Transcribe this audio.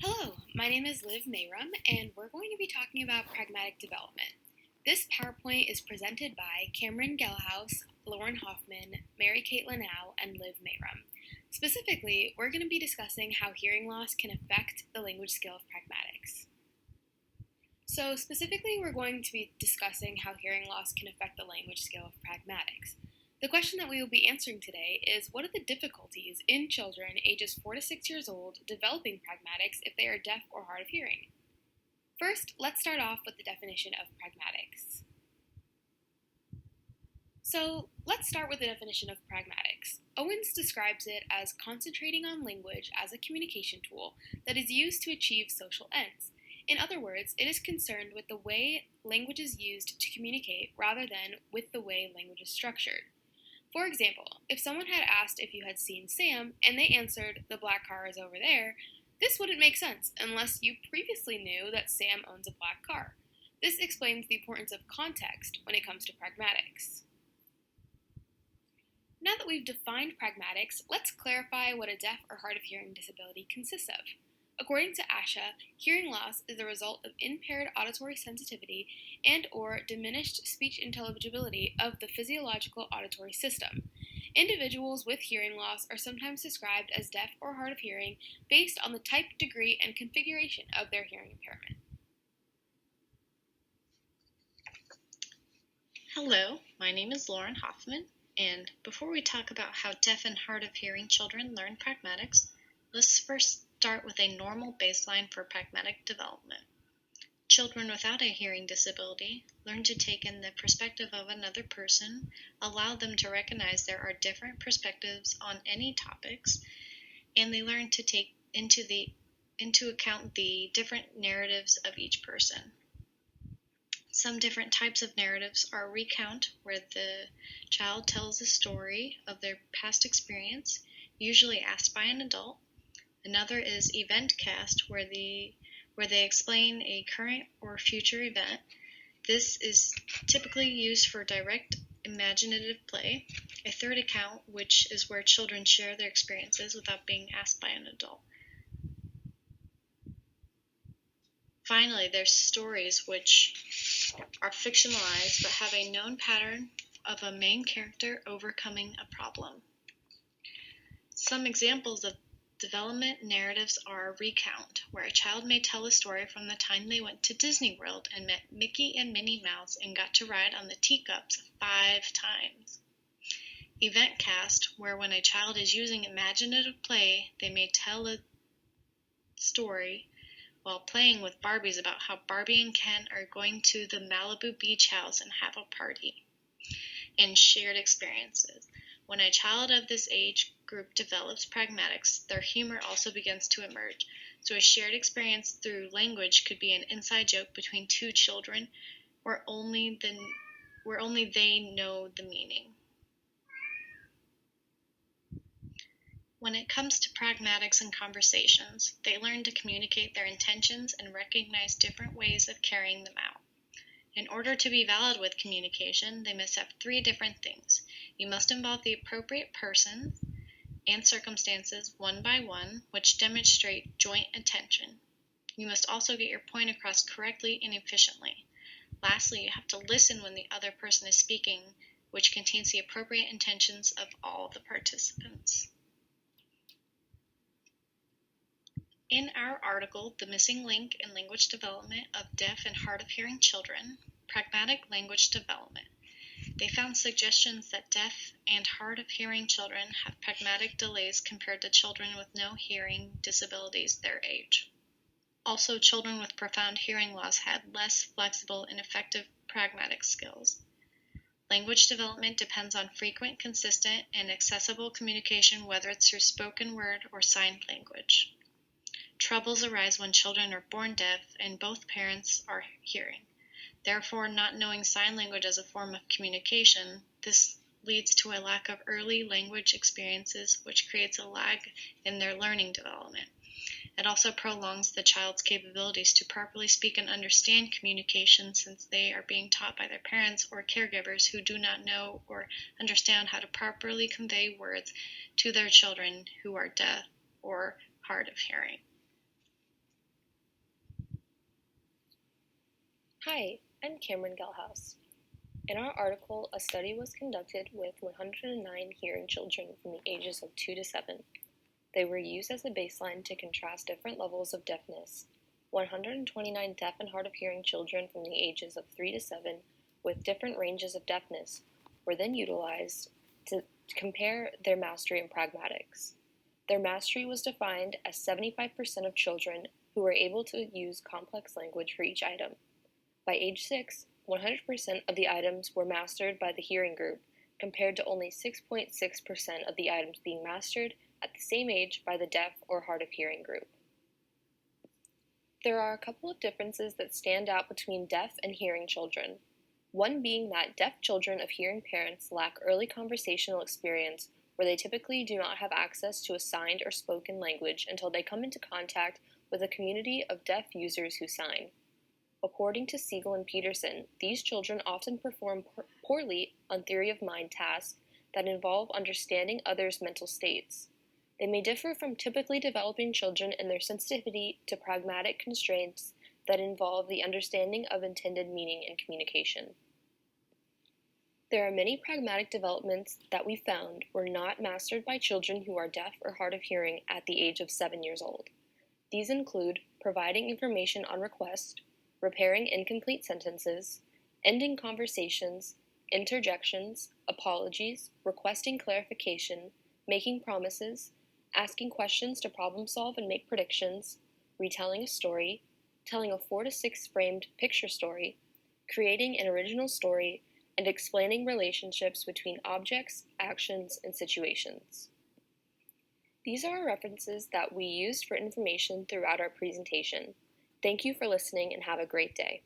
Hello, my name is Liv Mayrum, and we're going to be talking about pragmatic development. This PowerPoint is presented by Cameron Gelhaus, Lauren Hoffman, Mary Caitlin Howe, and Liv Mayrum. Specifically, we're going to be discussing how hearing loss can affect the language skill of pragmatics. So specifically, we're going to be discussing how hearing loss can affect the language skill of pragmatics. The question that we will be answering today is, what are the difficulties in children ages 4 to 6 years old developing pragmatics if they are deaf or hard of hearing? First, let's start off with the definition of pragmatics. So let's start with the definition of pragmatics. Owens describes it as concentrating on language as a communication tool that is used to achieve social ends. In other words, it is concerned with the way language is used to communicate rather than with the way language is structured. For example, if someone had asked if you had seen Sam and they answered, "The black car is over there," this wouldn't make sense unless you previously knew that Sam owns a black car. This explains the importance of context when it comes to pragmatics. Now that we've defined pragmatics, let's clarify what a deaf or hard of hearing disability consists of. According to ASHA, hearing loss is the result of impaired auditory sensitivity and or diminished speech intelligibility of the physiological auditory system. Individuals with hearing loss are sometimes described as deaf or hard of hearing based on the type, degree, and configuration of their hearing impairment. Hello, my name is Lauren Hoffman, and before we talk about how deaf and hard of hearing children learn pragmatics, let's first start with a normal baseline for pragmatic development. Children without a hearing disability learn to take in the perspective of another person, allow them to recognize there are different perspectives on any topics, and they learn to take into account the different narratives of each person. Some different types of narratives are recount, where the child tells a story of their past experience, usually asked by an adult. Another is event cast, where they explain a current or future event. This is typically used for direct imaginative play. A third account, which is where children share their experiences without being asked by an adult. Finally, there's stories, which are fictionalized but have a known pattern of a main character overcoming a problem. Some examples of development narratives are recount, where a child may tell a story from the time they went to Disney World and met Mickey and Minnie Mouse and got to ride on the teacups 5 times. Event cast, where when a child is using imaginative play, they may tell a story while playing with Barbies about how Barbie and Ken are going to the Malibu beach house and have a party, and shared experiences. When a child of this age group develops pragmatics, their humor also begins to emerge. So a shared experience through language could be an inside joke between two children where only they know the meaning. When it comes to pragmatics and conversations, they learn to communicate their intentions and recognize different ways of carrying them out. In order to be valid with communication, they must have 3 different things. You must involve the appropriate persons and circumstances one by one, which demonstrate joint attention. You must also get your point across correctly and efficiently. Lastly, you have to listen when the other person is speaking, which contains the appropriate intentions of all the participants. In our article, The Missing Link in Language Development of Deaf and Hard of Hearing Children, Pragmatic Language Development, they found suggestions that deaf and hard of hearing children have pragmatic delays compared to children with no hearing disabilities their age. Also, children with profound hearing loss had less flexible and effective pragmatic skills. Language development depends on frequent, consistent, and accessible communication, whether it's through spoken word or signed language. Troubles arise when children are born deaf and both parents are hearing. Therefore, not knowing sign language as a form of communication, this leads to a lack of early language experiences, which creates a lag in their learning development. It also prolongs the child's capabilities to properly speak and understand communication, since they are being taught by their parents or caregivers who do not know or understand how to properly convey words to their children who are deaf or hard of hearing. Hi, I'm Cameron Gelhaus. In our article, a study was conducted with 109 hearing children from the ages of 2 to 7. They were used as a baseline to contrast different levels of deafness. 129 deaf and hard of hearing children from the ages of 3 to 7 with different ranges of deafness were then utilized to compare their mastery in pragmatics. Their mastery was defined as 75% of children who were able to use complex language for each item. By age 6, 100% of the items were mastered by the hearing group, compared to only 6.6% of the items being mastered at the same age by the deaf or hard of hearing group. There are a couple of differences that stand out between deaf and hearing children. One being that deaf children of hearing parents lack early conversational experience, where they typically do not have access to a signed or spoken language until they come into contact with a community of deaf users who sign. According to Siegel and Peterson, these children often perform poorly on theory of mind tasks that involve understanding others' mental states. They may differ from typically developing children in their sensitivity to pragmatic constraints that involve the understanding of intended meaning and communication. There are many pragmatic developments that we found were not mastered by children who are deaf or hard of hearing at the age of 7 years old. These include providing information on request, repairing incomplete sentences, ending conversations, interjections, apologies, requesting clarification, making promises, asking questions to problem solve and make predictions, retelling a story, telling a 4 to 6 framed picture story, creating an original story, and explaining relationships between objects, actions, and situations. These are references that we used for information throughout our presentation. Thank you for listening and have a great day.